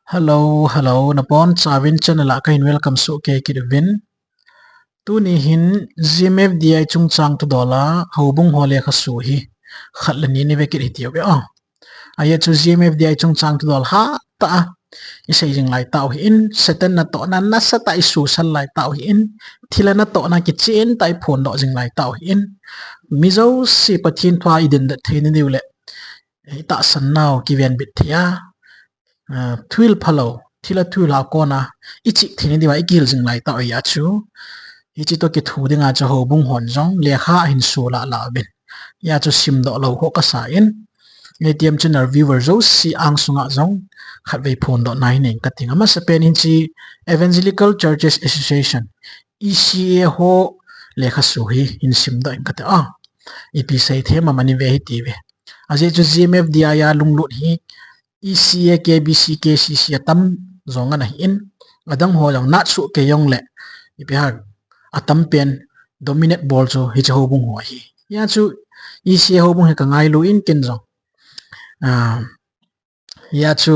Hello, hello, napon chawin channel ka hin welcome su ke kidwin. Tu ni hin GMFDI chungchang tu dola Houbung hole kha su hi. Khatlani ni vekit hitiyo be ah. Aya chu GMFDI chungchang tu dol ha ta isay jing lai tao hi in seten na to na nasa ta isu sal lai tao hi in thila na to na kitchen tai phone do jing lai tao hi in mizo si pathin thwa idin da thein ni ule ta san naw ki ven bit thia thuil phalo thila thuil ha kona ichi thini diwa ikil jing lai ta ya chu ichi to ki thu dinga cha Houbung hon jong lekha hin su la la bin ya chu sim do lo ho ka sa in ATM channel viewer zo si ang sunga jong khat vei phone do nai ning ka tinga ma sa pen in chi Evangelical Churches Association ECA ho lekha su hi in sim do in ka ta ipi sai the ma mani ve hi ti ve aje chu GMFDI ya lunglut hi ECA KBC KCC atam zonga na in adang ho yang nat su ke yong le ipi ha atam pen dominate ball cho hi cha Houbung ho hi ya chu ECA Houbung he ka ngai lu in kin jong ya chu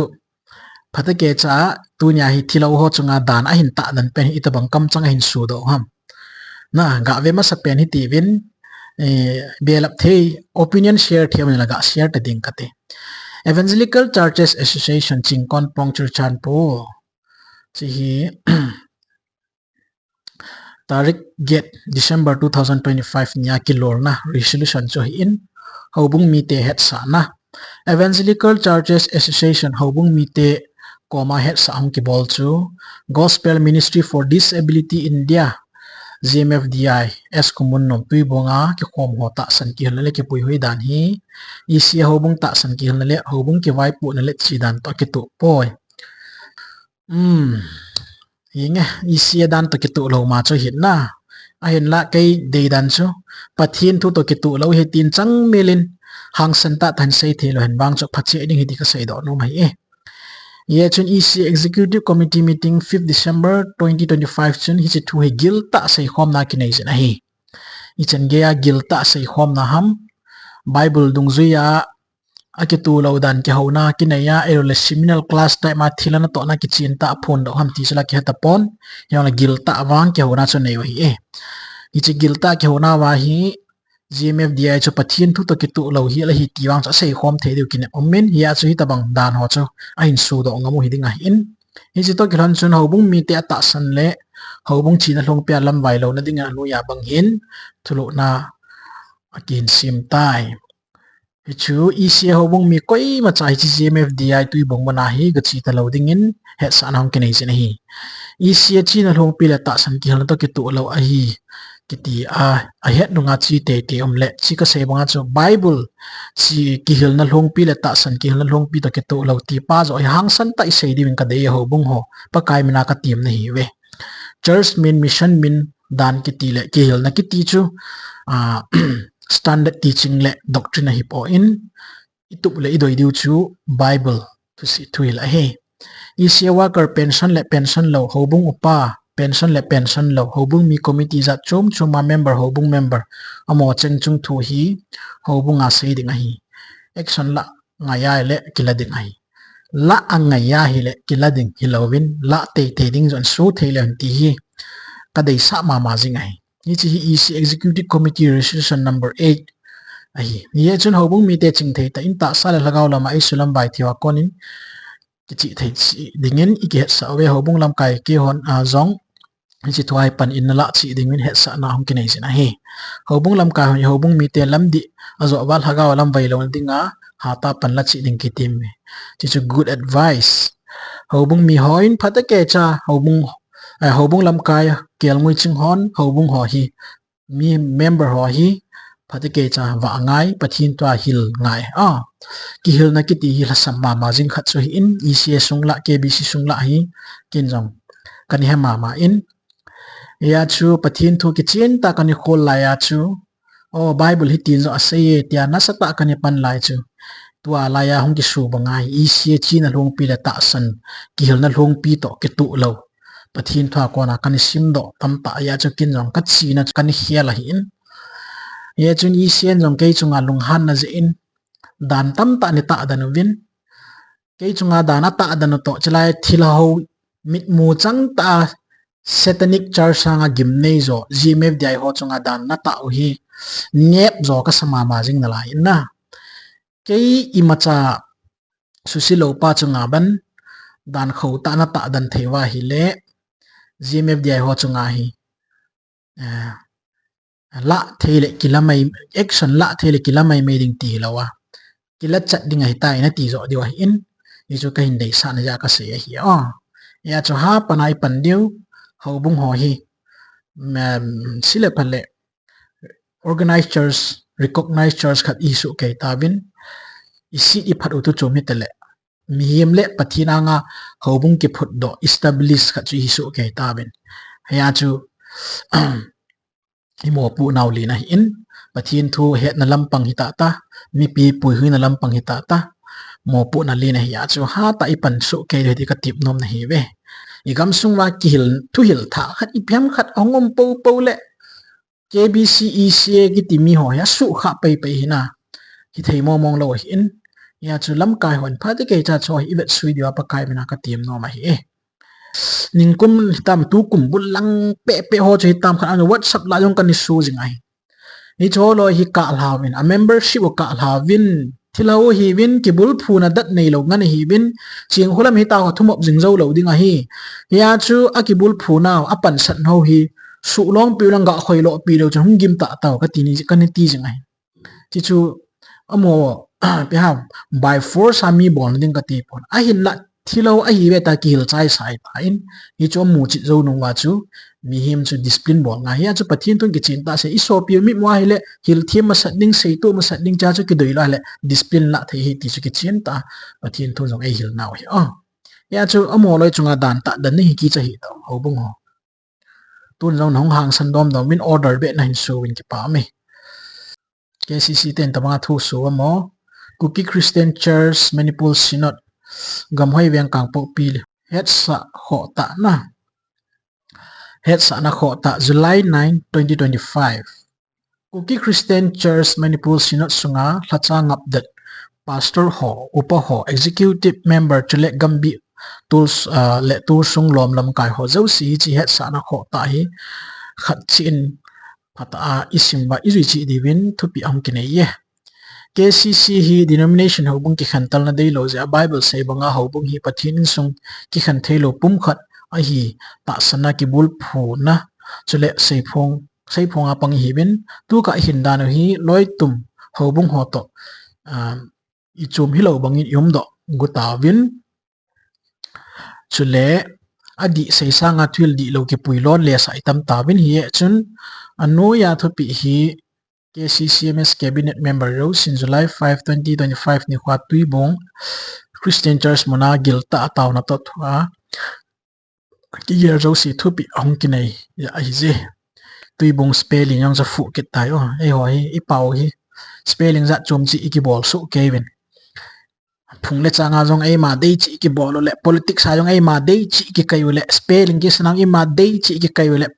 phata ke cha tu nya hi thilo ho chunga dan a hin ta dan pen hi tabang kam changa hin su do ham na ga ve ma sa pen hi ti win belap the opinion share thiam la ga share ta ding kate Evangelical Churches Association chingkon pongchur chan po chi hi tarik get December 2025 nya kilor na resolution cho hi in Houbung mi te het sa na Evangelical Churches Association Houbung mi te koma het sa ang kibol chu Gospel Ministry for Disability India GMFDI as kumun nom tui bonga ki khom ho ta san ki hle ki pui hui dan hi isia Houbung ta san ki hle Houbung ki vai pu na le chi dan to ki tu poi yinge isia dan to ki tu lo ma cho hin na a hin la kai de dan chu pathin thu to ki tu lo he tin chang melin hang san ta than sei the lo hen bang cho phache ding hi di ka sei do no mai ye chun ECA Executive Committee meeting 5th December 2025 chun hi chi thu he gilta sei khom na ki nei jena hi i chen ge ya gilta sei khom na ham Bible dung zuya akitu lo dan ki hona ki nei ya erole seminal class ta ma thilana to na ki chin ta phone do ham ti sala ki hata pon ya la gilta wang ki hona chu nei hi i chi gilta ki hona wa hi GMFDI cho pathin thu to ki tu lo hi la hi ti wang cha sei khom the deu kin omen hi a chu hi tabang dan ho chu a hin su do ngamu hi dinga in hi chi to ki ran chun Houbung mi te ta san le Houbung chi na hlong pya lamvai lo na dinga lu ya bang hin thulu na akin sim tai hi chu ECA Houbung mi koi ma chai chi GMFDI tui bong bana hi ga chi ta lo ding in he sa nang ki nei chen hi ECA chi na hlong pi la ta san ki hal to ki tu lo a hi kiti a het nunga chi te te omle chi ka sei banga chu Bible chi ki hil na hlong pi le ta san ki hil na hlong pi to ke to lo ti pa zo hang san ta sei di win ka de Houbung ho pa kai mina ka tim na hi we church min mission min dan ki ti le ki hil na ki ti chu standard teaching le doctrine hi po in itup le idoi diu chu Bible to si thuil a he isia worker pension le pension lo Houbung upa pension le pension lo Houbung mi committee za chom chuma member Houbung member amo cheng chung thu hi Houbung a sei ding a hi action la ngaya le kilading ai la angaya hi le kilading hilowin la te ding jon su theilen ti hi ka dei sa ma ma jing ai ni chi hi EC executive committee resolution number 8 ai ye chun Houbung mi te ching thei ta in ta sa le lagaw lama isulam bai thiwa konin chi thei dingin ike sa we Houbung lam kai ki hon a zong chi thuai pan in la chi dingin he sa na hom ki nei sina he Houbung lam ka Houbung mi te lam di azo wal hagaw lam vai lo dinga ha ta pan la chi ding ki tim chi chu good advice Houbung mi hoin phata ke cha Houbung lam kai kel ngui ching hon Houbung ho hi mi member ho hi phata ke cha wa ngai pathin twa hil ngai ki hil na ki ti hi la sam ma jing khat chu hi in ECA sungla KBC sungla hi kin jong kan he ma in ya chu pathin thu ki chen ta kan khol la ya chu Bible hi tin zo asai tia na sa ta kan pan lai chu tua la ya hong ki su bangai ECA chi na long pi la ta san ki hil na long pi to ke tu lo pathin thwa ko na kan sim do tam ta ya chu kin jong ka chi na kan hiala hi in ye chun ECA jong ke chunga lung han na je in dan tam ta ni ta dan win cái chunga dana ta dano to chalai thilao mit mu chang ta satanic church sanga gimnei zo GMFDI ho chunga dan na ta hi ngep zo ka sama ma jing na lai na cái imacha susilo pa chunga ban dan khâu ta na ta dan thewa hi le GMFDI ho chunga hi la thele kilamai action la thele kilamai me ding ti lawa kila chat ding ai tai na ti zo diwa in ni chu ka hin dei sa na ja ka se hi ya cho ha panai pan diu Houbung ho hi sile phale organized church recognized church khat isu ke tabin isi i phat utu chomi tele mihim le pathina nga Houbung ki phut do establish khat chu isu ke tabin ya chu imo pu naw li na in pathin thu het na lampang hita ta mi pi pui hui na lampang hita ta mo pu na li na ya chu ha ta i pan su ke de ka tip nom na hi ve igam sung wa ki hil thu hil tha khat i pyam khat ongom po po le KBC ECA ki timi ho ya su kha pe pe hina ki thei mo mong lo in ya chu lam kai hon pha te ke cha cho hi vet sui diwa pa kai bina ka tim no ma hi ning kum tam tu kum bul lang pe pe ho chei tam khan an WhatsApp la yong kan ni su jing ai ni cho lo hi ka lawin a membership ka lawin thilao hi win ki bul phuna dat nei lo ngan hi win ching holam hi ta ho thumop jing zo lo ding a hi ya chu a ki bul phuna a pan sat no hi su long pi lang ga khoi lo pi lo chung gim ta taw ka ti ni kan ni ti jing ai chi chu amo pe ha by force ami bon ding ka ti pon a hin la thilo a hi ve ta ki hil chai sai ta in hi chu mu chi zo nong wa chu mi him chu discipline bol nga hi chu pathin tun ki chin ta se iso pi mi mwa hi le hil thim ma sat ding sei tu ma sat ding cha chu ki doi la le discipline la the hi ti chu ki chin ta pathin tun jong ai hil naw hi ya chu amo loi chunga dan ta dan ni ki cha hi to Houbung ho tun jong nong hang san dom dom win order be na hin su win ki pa me KCC ten ta ma thu su mo Cookie Christian Church Manipul Synod gam hoi veng kang po pil het sa kho ta na het sa na kho ta July 9 2025 Cookie Christian Church Manipul Synod sunga thacha ngap dat pastor ho upa ho executive member chule gambi tools le tur sung lom lam kai ho zo si chi het sa na kho ta hi khat chin phata isim ba izui chi divin thupi am kine ye KCC hi denomination Houbung ki khantal na dei lo ja Bible sei banga Houbung hi pathin sung ki khan thelo pum khat a hi ta sana ki bul phu na chule sei phong a pang hi bin tu ka hin dan hi loi tum Houbung ho to i chum hi lo bangin yum do guta win chule adi sei sanga thil di lo ki puilon le sai tam ta win hi chun anu ya thupi hi KCCMS Cabinet Member Rose in July 5, 2025 ni Hua Houbung Christian Church Mona Gilta ataw na to thua ki year Rose thupi ong kinai ya aize Houbung spelling yang za fu kit tayo ai hoi i pau hi spelling za chom chi ki bol su Kevin phung le changa jong ai ma dei chi ki bol le politics ha jong ai ma dei chi ki kayu le spelling ki sanang i ma dei chi ki kayu le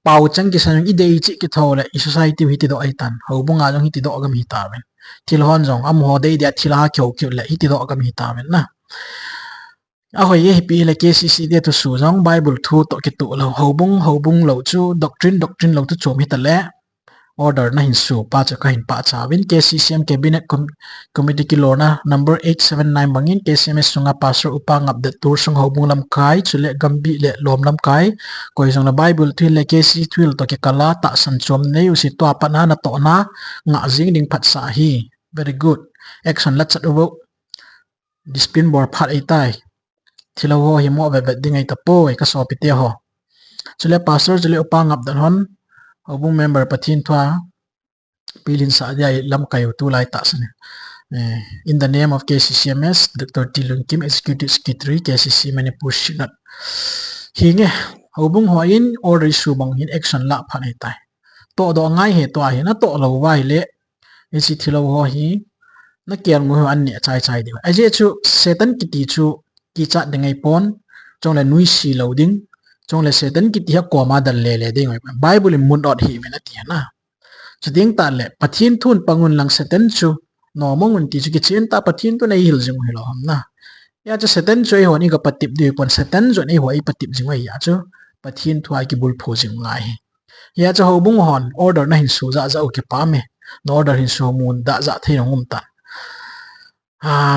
pau chang ki sanang i dei chi ki thole i society hi ti do ai tan Houbung a jong hi ti do gam hi ta ben thil hon jong am ho dei dia thila khyo khyo le hi ti do gam hi ta ben na a hoi ye pi le KCC de to su jong Bible thu to ki tu lo Houbung lo chu doctrine lo tu chom hi ta le order na hin su pa cha ka hin pa cha win KCCM Cabinet Committee ki lorna number 879 bangin KCMS sunga pastor upa ngap de tur sung Houbung lam kai chule gambi le lom lam kai koi jong na Bible thil le KC thil to ki kala ta san chom nei usi to pa na to na nga jing ding phat sa hi very good action la chat wo discipline bor phat ai tai thilo ho hi mo ve ding ai ta poi ka so pite ho chule pastor chule upa ngap dan hon Houbung member pathin thwa pilin sa dia lam kayo tu lai ta san in the name of KCCMS Dr. Tilun Kim Executive Secretary KCC Manipur Synod hinge Houbung ho in order su bang hin action la phanai tai to do ngai he to hi na to lo wai le e chi thilo ho hi na kian mu an ne chai di ai je chu setan ki ti chu ki cha dengai pon chong le nui si loading chong le setan ki ti ha ko ma dal le ding Bible in mun dot hi me na ti na chuding ta le pathin thun pangun lang setan chu no mong un ti chu ki chen ta pathin tu nei hil jing hilo ham na ya cho satan choi ho ni ga patip di pon satan zo nei ho ai patip jing ai ya cho pathin thuai ki bul pho jing ngai ya cho Houbung hon order na hin su za za ke pa me no order hin su mun da za the ngum ta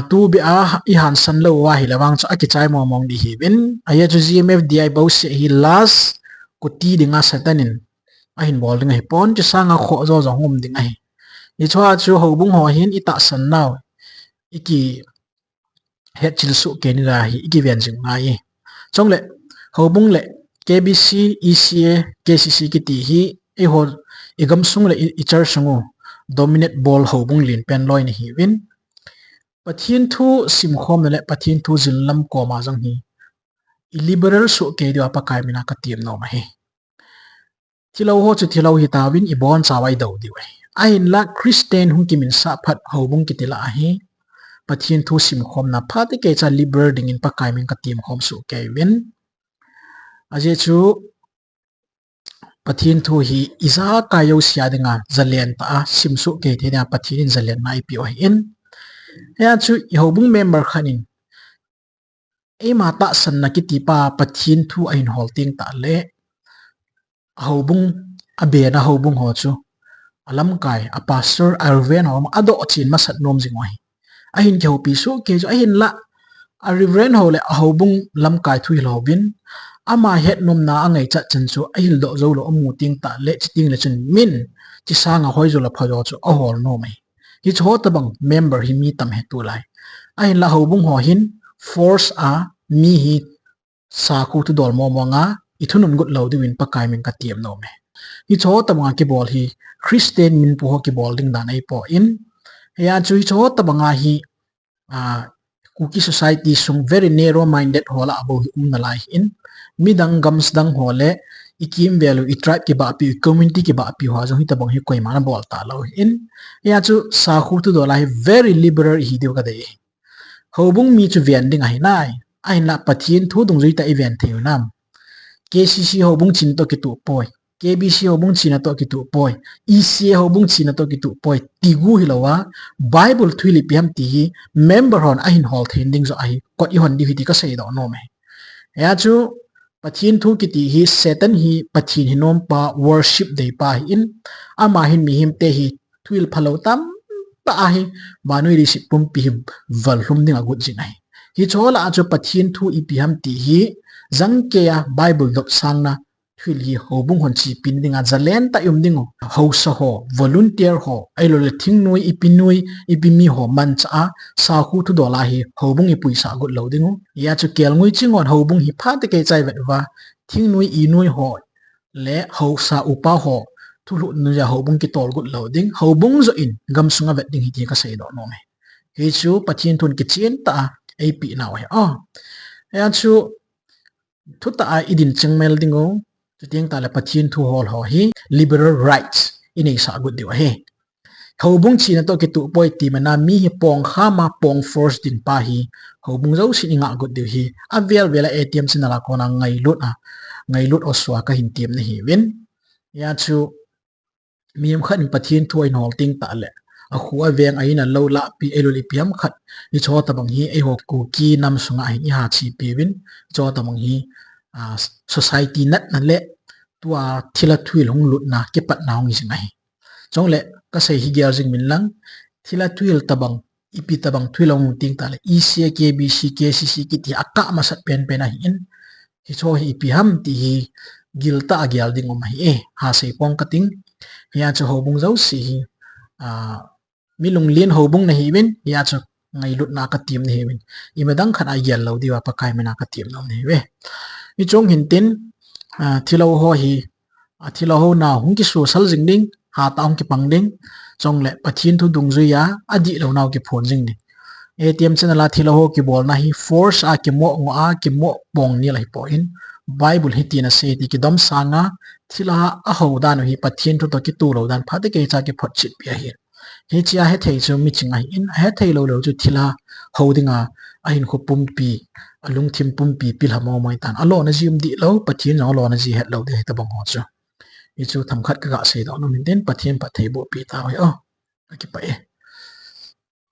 tu bi a I han san lo wa hi lawang cho aki chai mo mong di hi bin aya cho GMFDI bo se hi last ku ti dinga satanin a hin bol dinga hi pon cho sanga kho zo zo ngum dinga hi ni chwa chu Houbung ho hin ita san naw iki het chil su ke ni ra hi iki ven jing ngai chong le Houbung le KBC ECA KCC ki ti hi e ho igam sung le I char sungu dominate ball Houbung lin pen loi ni hi win pathin thu sim khom le pathin thu zin lam ko ma jang hi I liberal su ke dia pa kai mina ka tiam no ma hi thilo ho chu thilo hi ta win I bon chawai do di wai a in la Christian hun ki min sa phat Houbung ki tila hi pathin thu sim khom na pha te ke cha liberal ding in pa kai min ka tiam khom su ke win aje chu pathin thu hi iza ka yo sia dinga zalen ta sim su ke the na pathin zalen mai pi o in ya chu Houbung member khanin e ma ta san na ki ti pa pathin thu a in holting ta le Houbung abe na Houbung ho chu alam kai a pastor arven ho ado chin ma sat nom jingoi a hin ke ho pi su ke chu a hin la a reverend ho le a Houbung lam kai thui lo bin ama het nom na angai cha chen chu a hil do zo lo amu ting ta le chiting le chen min chi sanga hoi zo la phajo chu a hol no mai hi chu ta bang member hi mi tam he tu lai a hin la Houbung ho hin force a mi hi sa ku tu dol mo mo nga ithunun gut lo di win pa kai min ka tiam no me hi chu ta bang ki bol hi Christian min pu ho ki bol ding dan ai po in ya chu hi chu ta bang hi cookie society sung very narrow minded hola abo hi na lai in midang gams dang hole ikim value I tribe ki ba pi community ki ba pi ho jong hi tabang hi koi mana bol ta lo in ya chu sa khu tu do lai very liberal hi dio ka dei Houbung mi chu vian ding ai nai ai na pathin thu dung zui ta event theu nam KCC Houbung chin to ki tu poi KBC Houbung chin to ki tu poi ECA Houbung chin to ki tu poi tigu hilawa Bible thuli piam ti hi member hon a hin hol thending zo ai kot I hon di hi ti ka sei do no me ya chu pathin thu ki ti hi satan hi pathin hi nom pa worship dei pa hi in ama hin mi him te hi thuil phalo tam pa hi banui ri sip pum pi val hlum ding agut jin ai hi chola a chu pathin thu I pi ham ti hi zang ke ya Bible dop sang na thil hi Houbung hon chi pin dinga zalen ta yum dingo ho sa ho volunteer ho ai lo le thing noi ipi mi ho man cha sa khu thu dola hi Houbung I pui sa gut lo dingo ya chu kel ngui chingon Houbung hi pha te ke chai vet wa thing noi I noi ho le ho sa upa ho thu lu nu ya Houbung ki tol gut lo ding Houbung zo in gam sunga vet ding hi ti ka sei do no me hi chu pathin thun ki chen ta ai pi na wa ya chu thu ta idin chengmel dingo tiang ta la pathin thu hol ho hi liberal rights inei sa gut diwa he Houbung chi na to ki tu poi ti mana mi hi pong kha ma pong force din pa hi Houbung zo sin nga gut diw hi avel vela ATM sin la ko na ngai lut oswa ka hin tiam na hi win ya chu miem khat pathin thu in hol ting ta le a khuwa veng ai na lo la pi eloli piam khat ni cho ta bang hi e ho ku ki nam sunga hi ha chi pi win cho ta bang hi society nat na le tua thila thui long lut na ke pat naung hi singai chong le ka sei hi gyal jing min lang thila tuil tabang ipi tabang thui long ting ta le ECA KBC KCC ki ti aka ma sat pen pen a hi in hi cho hi pi ham ti hi gilta agyal ding om hi ha sei pong kating ya cho Houbung zo si hi milung lien Houbung na hi win ya cho ngai lut na ka tim ni hi win imedang khan a yel lo diwa pa kai mena ka tim no ni we I chong hin tin thilo ho hi thilo ho na hung ki social jing ding ha ta hung ki pang ding chong le pathin thu dung zuya adi lo naw ki phone jing ni ATM chen la thilo ho ki bol na hi force a ki mo ngo a ki mo pong ni lai po in Bible hi tina se ti ki dom sanga thila a ho dan hi pathin thu to ki tu lo dan pha de ke cha ki phot chit pi hi he chia he thei chu mi chinga in he thei lo lo chu thila ho dinga a hin ko pum pi alung thim pum pi pil ha mo mai tan alo na jim di lo pathin no lo na ji het lo de ta bang ho chu I chu tham khat ka ga se do no min den pathin pa thei bo pi ta oi ki pa